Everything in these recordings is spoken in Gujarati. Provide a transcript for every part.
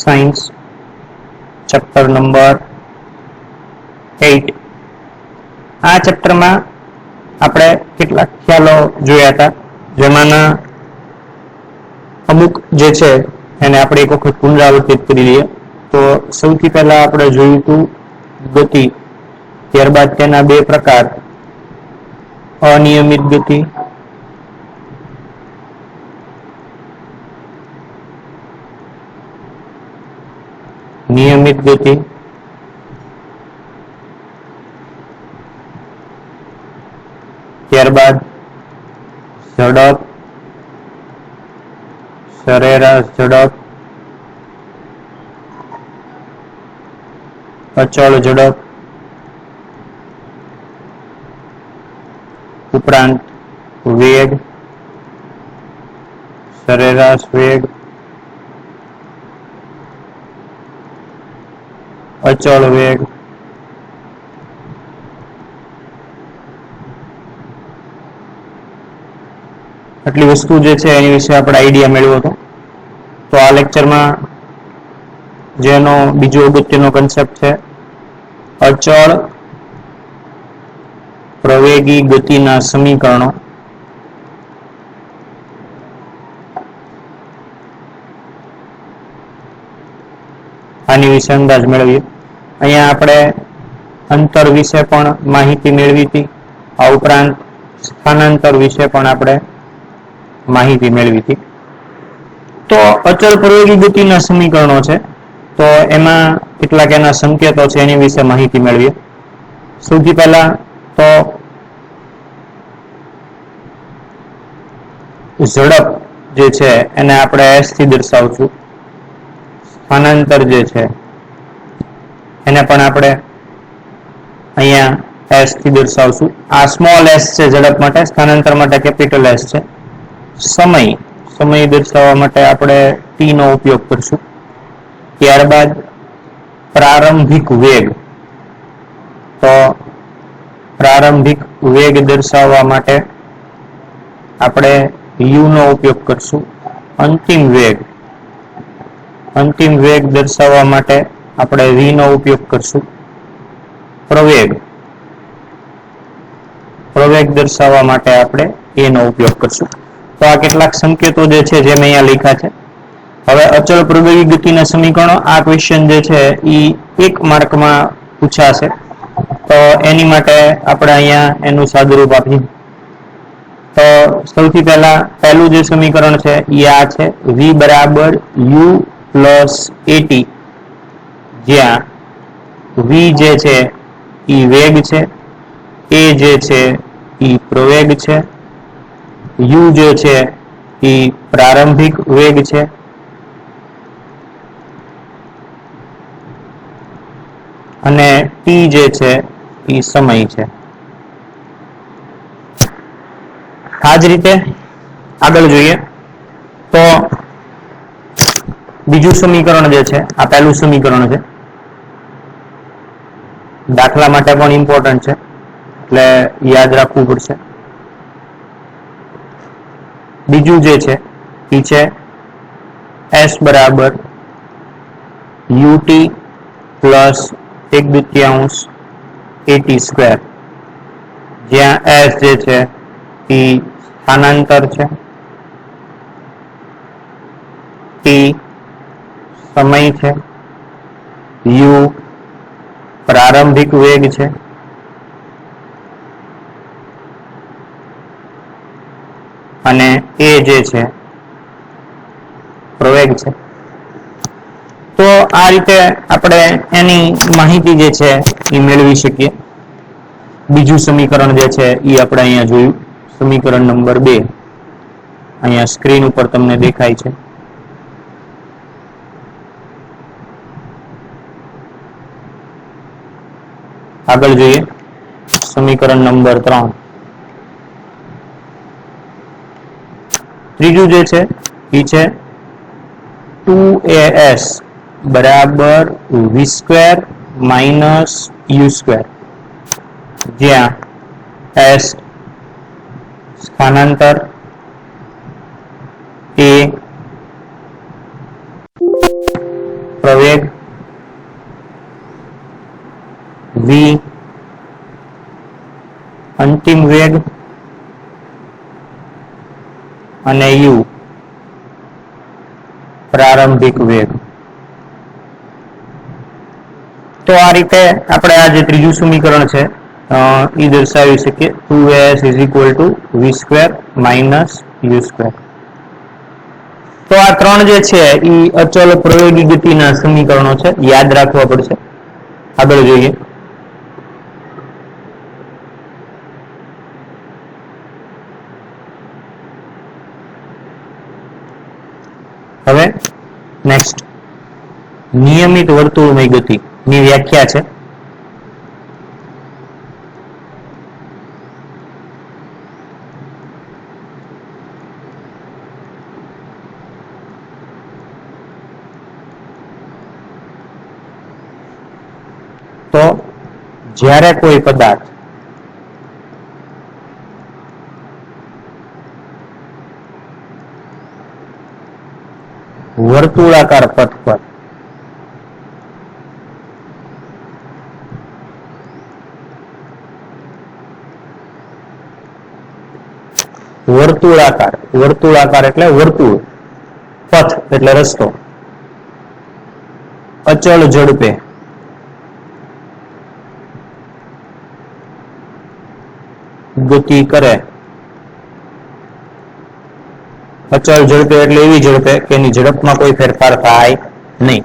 સાયન્સ ચેપ્ટર નંબર 8 આ ચેપ્ટરમાં આપણે કેટલાક ખ્યાલો જોયા હતા જેમાંના અમુક જે છે એને આપણે એક વખત પુનરાવર્તિત કરી લઈએ તો સૌથી પહેલા આપણે જોયું હતું ગતિ ત્યારબાદ તેના બે પ્રકાર અનિયમિત ગતિ નિયમિત ગતિ ત્યારબાદ ઝડપ સરેરાશ ઝડપ અચળ ઝડપ ઉપરાંત વેગ સરેરાશ વેગ અચળ વેગ આટલી વસ્તુ જે છે એની વિશે આપણે આઈડિયા મેળવ્યો હતો તો આ લેક્ચરમાં જેનો બીજો અગત્યનો કન્સેપ્ટ છે અચળ પ્રવેગી ગતિના સમીકરણો આની વિશે અંદાજ મેળવીએ અહીંયા આપણે અંતર વિશે પણ માહિતી મેળવી હતી આ ઉપરાંત સ્થાનાંતર વિશે પણ આપણે માહિતી મેળવી હતી તો અચળ પ્રવેગી ગતિના સમીકરણો છે તો એમાં કેટલાક એના સંકેતો છે એની વિશે માહિતી મેળવીએ સૌથી પહેલા તો ઝડપ જે છે એને આપણે s થી દર્શાવશું સ્થાનાંતર જે છે એને પણ આપણે અહીંયા s થી દર્શાવશું આ સ્મોલ s છે ઝડપ માટે સ્થાનાંતર માટે કેપિટલ s છે સમય દર્શાવવા માટે આપણે t નો ઉપયોગ કરશું ત્યારબાદ પ્રારંભિક વેગ તો પ્રારંભિક વેગ દર્શાવવા માટે આપણે u નો ઉપયોગ કરશું અંતિમ વેગ દર્શાવવા માટે આપણે v નો ઉપયોગ કરશું પ્રવેગ દર્શાવવા માટે આપણે a નો ઉપયોગ કરશું તો આ કેટલાક સંકેતો જે છે જે મેં અહીંયા લખ્યા છે હવે અચળ પ્રવેગી ગતિના સમીકરણો આ ક્વેશ્ચન જે છે એ 1 માર્કમાં પૂછાશે તો એની માટે આપણે અહીંયા એનું સાદુરૂપ આપીએ તો સૌથી પહેલું જે સમીકરણ છે એ આ છે v બરાબર u પ્લસ at જ્યાં v જે છે એ વેગ છે a જે છે એ પ્રવેગ છે u જે છે એ પ્રારંભિક વેગ છે અને t જે છે એ સમય છે આ જ રીતે આગળ જોઈએ તો બીજું સમીકરણ જે છે આ પહેલું સમીકરણ છે દાખલા માટે પણ ઇમ્પોર્ટન્ટ છે એટલે યાદ રાખવું પડશે બીજું જે છે એ છે s બરાબર ut પ્લસ 1/2 at સ્ક્વેર જ્યાં s જે છે એ સ્થાનાંતર છે t સમય છે u પ્રારંભિક વેગ છે અને a જે છે પ્રવેગ છે તો આ રીતે આપણે એની માહિતી જે છે એ મેળવી શકીએ બીજું સમીકરણ જે છે એ આપણે અહીંયા જોયું સમીકરણ નંબર 2 અહીંયા સ્ક્રીન ઉપર તમને દેખાય છે આગળ જોઈએ સમીકરણ નંબર 3 ત્રીજું જે છે એ છે 2as બરાબર v square minus u square જ્યાં s સ્થાનાંતર a પ્રવેગ, v અંતિમ વેગ અને u પ્રારંભિક વેગ. તો આ રીતે આપણે આ જે ત્રીજું સમીકરણ છે એ દર્શાવી શકીએ 2as is equal to v square minus u square. તો આ ત્રણ જે છે એ અચલ પ્રવેગી ગતિના સમીકરણો છે, યાદ રાખવા પડશે. આગળ જોઈએ. હવે નેક્સ્ટ નિયમિત વર્તુળમય ગતિ ની વ્યાખ્યા છે. તો જ્યારે કોઈ પદાર્થ વર્તુળાકાર પથ પર વર્તુળાકાર એટલે વર્તુળ, પથ એટલે રસ્તો, અચળ ઝડપે ગતિ કરે. અચળ ઝડપે એટલે એવી ઝડપે કે એની ઝડપમાં કોઈ ફેરફાર થાય નહીં.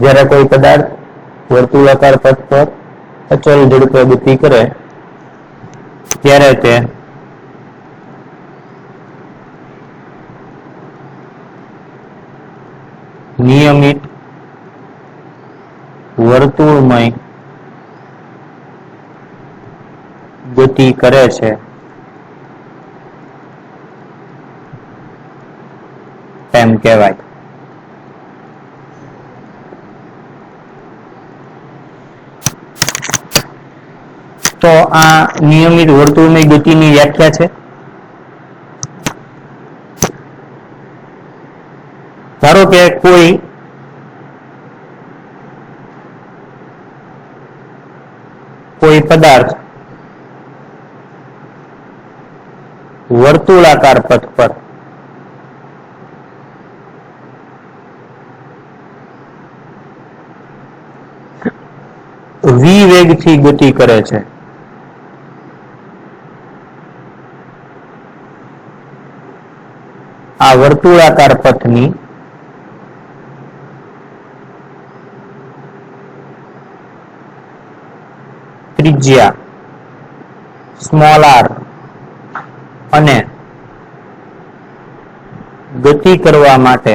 જ્યારે કોઈ પદાર્થ વર્તુળાકાર પથ પર અચળ ઝડપે ગતિ કરે ત્યારે તે નિયમિત વર્તુળમય ગતિ કરે છે એમ કહેવાય. તો આ નિયમિત વર્તુળમય ગતિની વ્યાખ્યા છે. ધારો કે કોઈ પદાર્થ વર્તુળાકાર પથ પર v વેગથી ગતિ કરે છે. આ વર્તુળાકાર પથની ત્રિજ્યા સ્મોલ r અને ગતિ કરવા માટે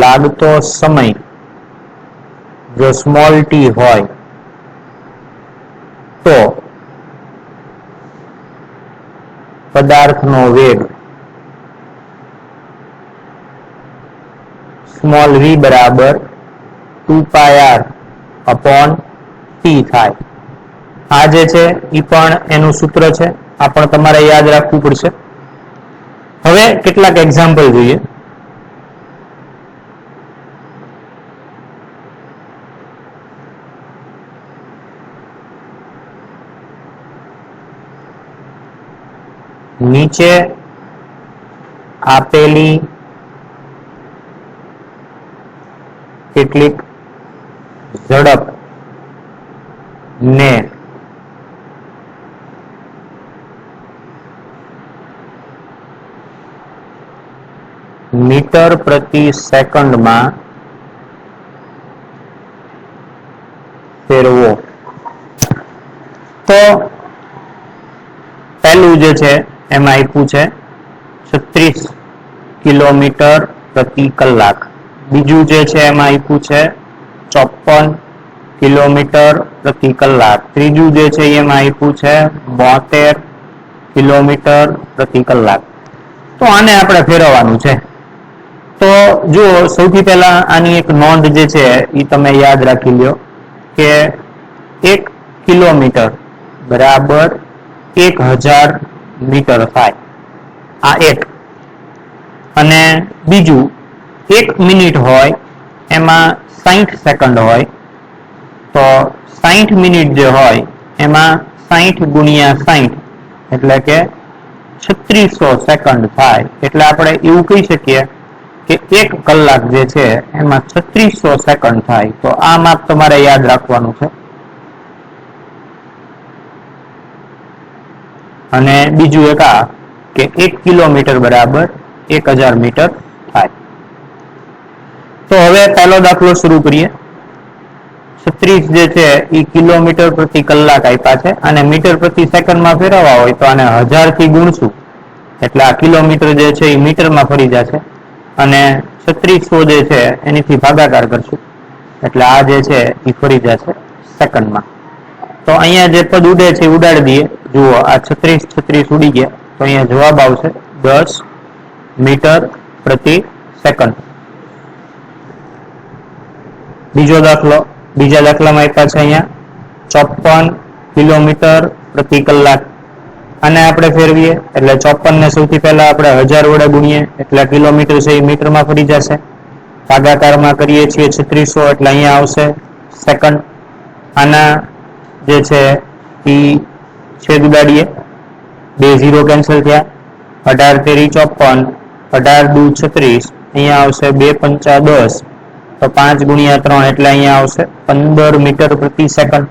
લાગતો સમય જો સ્મોલ t હોય તો પદાર્થનો વેગ સ્મોલ v બરાબર 2πr upon t થાય. આ જે છે એ પણ એનું સૂત્ર છે, આ પણ તમારે યાદ રાખવું પડશે. હવે કેટલાક એક્ઝામ્પલ જોઈએ. નીચે આપેલી કેટલીક ઝડપ ને મીટર પ્રતિ સેકન્ડમાં ફેરવો. તો પહેલું જે છે એમાં આપ્યું છે 36 કિલોમીટર પ્રતિ કલાક. બીજું જે છે એમાં આપ્યું છે 54 કિલોમીટર પ્રતિ કલાક. ત્રીજું જે છે એમાં આપ્યું છે 72 કિલોમીટર પ્રતિ કલાક. તો આને આપણે ફેરવવાનું છે. તો જો સૌથી પહેલા આની એક નોંધ જે છે એ તમે યાદ રાખી લ્યો કે 1 કિલોમીટર બરાબર 1000 મીટર થાય. આ એક. અને બીજું 1 મિનિટ હોય એમાં 60 સેકન્ડ હોય, તો 60 મિનિટ જે હોય એમાં 60 ગુણ્યા 60 એટલે કે 3600 સેકન્ડ થાય. એટલે આપણે એવું કહી શકીએ કે 1 કલાક જે છે એમાં 3600 સેકન્ડ થાય. તો આ માપ તમારે યાદ રાખવાનું છે. અને બીજું એક આ કે 1 કિલોમીટર બરાબર 1000 મીટર થાય. તો હવે પહેલો દાખલો શરૂ કરીએ. 36 જે છે એ કિલોમીટર પ્રતિ કલાક આપ્યા છે અને મીટર પ્રતિ સેકન્ડમાં ફેરવવા હોય તો આને 1000 થી ગુણશું એટલે આ કિલોમીટર જે છે એ મીટરમાં ફરી જશે અને 3600 જે છે એનીથી ભાગાકાર કરશું એટલે આ જે છે એ ફરી જશે સેકન્ડમાં. તો અહીંયા જે પદ ઉડે છે ઉડાડી દઈએ. જુઓ આ 36 ઉડી ગયા તો અહીંયા જવાબ આવશે 10 મીટર પ્રતિ સેકન્ડ. બીજો દાખલો, બીજા દાખલામાં આપ્યા છે અહીંયા 54 કિલોમીટર પ્રતિ કલાક. આને આપણે ફેરવીએ એટલે 54 ને સૌથી પહેલા આપણે 1000 વડે ગુણીએ એટલે કિલોમીટર છે એ મીટરમાં ફરી જશે. ભાગાકારમાં કરીએ છીએ 3600 એટલે અહીંયા આવશે સેકન્ડ. આના જે છે એ છેદ ઉડાડીએ, 2 0 કેન્સલ થયા. 18 તેરી 54, 18 દુ 36, અહીંયા આવશે 2 પંચા 10 તો 5 ગુણ્યા 3 એટલે અહીંયા આવશે 15 મીટર પ્રતિ સેકન્ડ.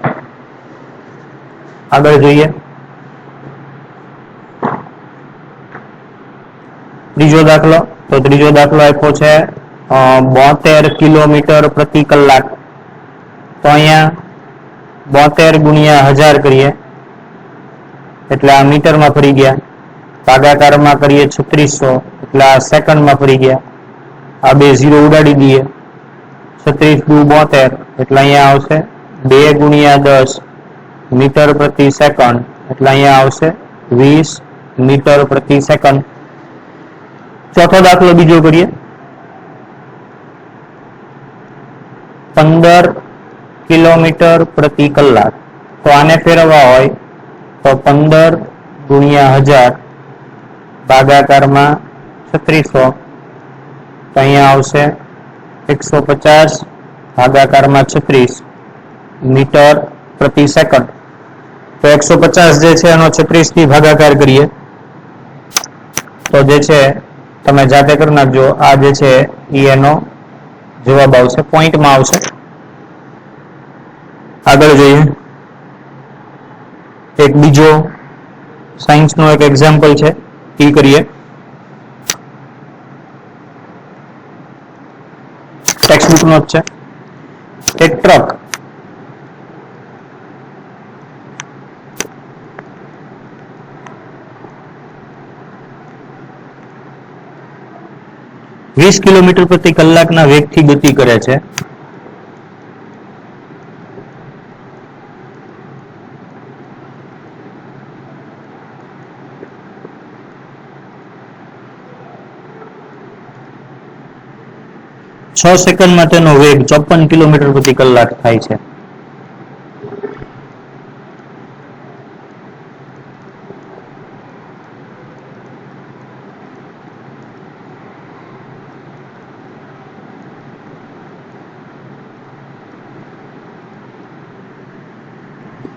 આગળ જોઈએ. ત્રીજો દાખલો, તો ત્રીજો દાખલો આપ્યો છે 72 કિલોમીટર પ્રતિ કલાક. તો અહીંયા 72 ગુણ્યા 1000 કરીએ એટલે આ મીટરમાં ફરી ગયા. ભાગાકારમાં કરીએ 3600 એટલે આ સેકન્ડમાં ફરી ગયા. આ 2 0 ઉડાડી દઈએ. 36 દુ 72 એટલે અહીંયા આવશે 2 ગુણ્યા 10 મીટર પ્રતિ સેકન્ડ એટલે અહીંયા આવશે 20 મીટર પ્રતિ સેકન્ડ. ચોથો દાખલો બીજો કરીએ. 15 કિલોમીટર પ્રતિ કલાક. તો આને ફેરવવા હોય તો 15 ગુણ્યા 1000 ભાગાકારમાં 3600 તો અહીંયા આવશે 150 ભાગાકારમાં 36 મીટર પ્રતિ સેકન્ડ. તો 150 જે છે એનો 36 થી ભાગાકાર કરીએ તો જે છે તમે જાતે કરી નાખજો. આ જે છે એ એનો જવાબ આવશે, પોઈન્ટમાં આવશે. આગળ જોઈએ. એક બીજો સાયન્સનો એક એક્ઝામ્પલ છે એ કરીએ. ટેક્સ્ટબુક નો જ છે. એક ટ્રક વીસ કિલોમીટર પ્રતિ કલાકના વેગથી ગતિ કરે છે. છ સેકન્ડમાં તેનો વેગ 54 કિલોમીટર પ્રતિ કલાક થાય છે.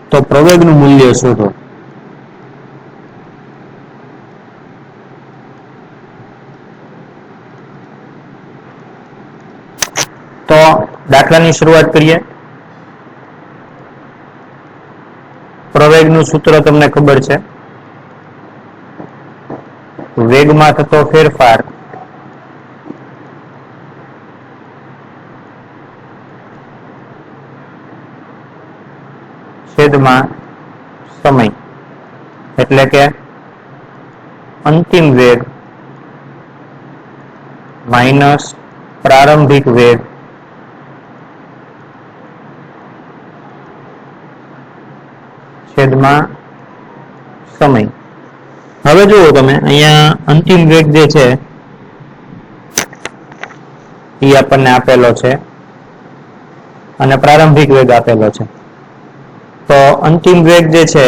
તો પ્રવેગનું મૂલ્ય શોધો. તો દાખલાની શરૂઆત કરીએ. પ્રવેગનું સૂત્ર તમને ખબર છે. વેગમાં થતો ફેરફાર છેદમાં સમય એટલે કે અંતિમ વેગ માઇનસ પ્રારંભિક વેગ છેદમાં સમય. હવે જુઓ તમે અહીંયા અંતિમ વેગ જે છે એ આપણને આપેલો છે અને પ્રારંભિક વેગ આપેલો છે. તો અંતિમ વેગ જે છે,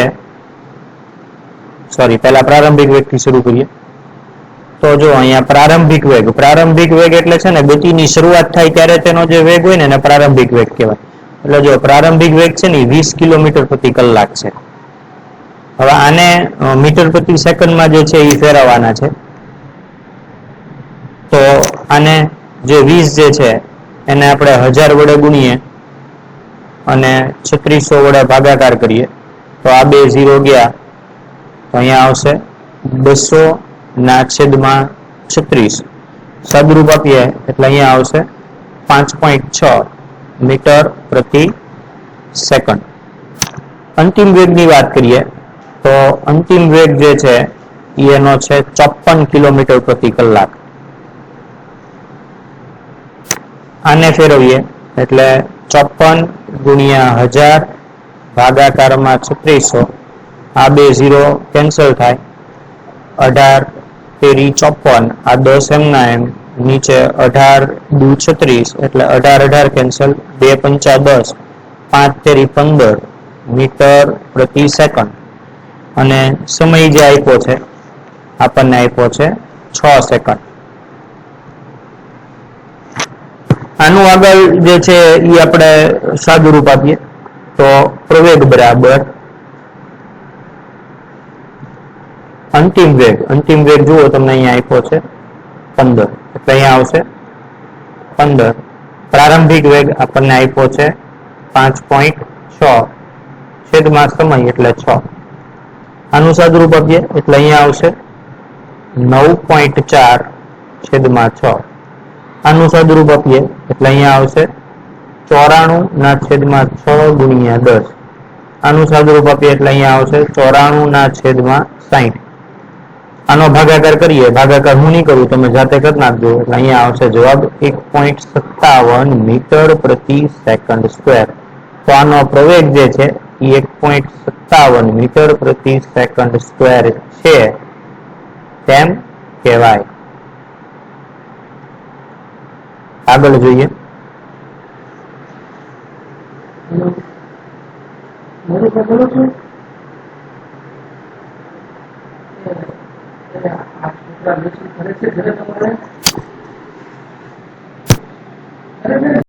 સોરી પહેલા પ્રારંભિક વેગથી શરૂ કરીએ. તો જો અહીંયા પ્રારંભિક વેગ એટલે છે ને ગતિની શરૂઆત થાય ત્યારે તેનો જે વેગ હોય ને એને પ્રારંભિક વેગ કહેવાય. એટલે જો પ્રારંભિક વેગ છે ને 20 કિલોમીટર પ્રતિ કલાક છે. હવે આને મીટર પ્રતિ સેકન્ડમાં જે છે એ ફેરવવાના છે. તો આને જે 20 જે છે એને આપણે 1000 વડે ગુણીએ અને 3600 વડે ભાગાકાર કરીએ તો આ બે 0 ગયા તો અહીંયા આવશે 200/36. સાદુરૂપ આપીએ એટલે અહીંયા આવશે 5.6 મીટર પ્રતિ સેકન્ડ. અંતિમ વેગની વાત કરીએ તો અંતિમ વેગ જે છે એનો છે 54 કિલોમીટર પ્રતિ કલાક. આને ફેરવીએ એટલે 54 ગુણ્યા 1000 ભાગાકારમાં 3600. આ બે 0 કેન્સલ થાય. 18 તેરી 54. આ 10 એમના એમ નીચે 18 દુ 36 એટલે 18 કેન્સલ. 2 પંચા 10. 5 તેરી 15 મીટર પ્રતિ સેકન્ડ. અને સમય જે આપ્યો છે આપણને આપ્યો છે 6 સેકન્ડ. આનું આગળ જે છે એ આપણે સાદુરૂપ આપીએ તો પ્રવેગ બરાબર અંતિમ વેગ જુઓ તમને અહીંયા આપ્યો છે 15 એટલે અહીંયા આવશે 15. પ્રારંભિક વેગ આપણને આપ્યો છે 5.6 છેદમાં સમય એટલે 6. આનું સાદુરૂપ આપીએ એટલે અહીંયા આવશે 9.4 છેદમાં 6. આનું સાદુરૂપ આપીએ એટલે અહીંયા આવશે 94/6 ગુણ્યા 10. આનું સાદુરૂપ આપીએ એટલે અહીંયા આવશે 94/60. આનો ભાગાકાર કરીએ, ભાગાકાર હું નહીં કરું, તમે જાતે કરી નાખજો. એટલે અહીંયા આવશે જવાબ 1.57 મીટર પ્રતિ સેકન્ડ સ્ક્વેર. તો આનો પ્રવેગ જે છે એ 1.57 મીટર પ્રતિ સેકન્ડ સ્ક્વેર છે તેમ કહેવાય. આગળ જોઈએ.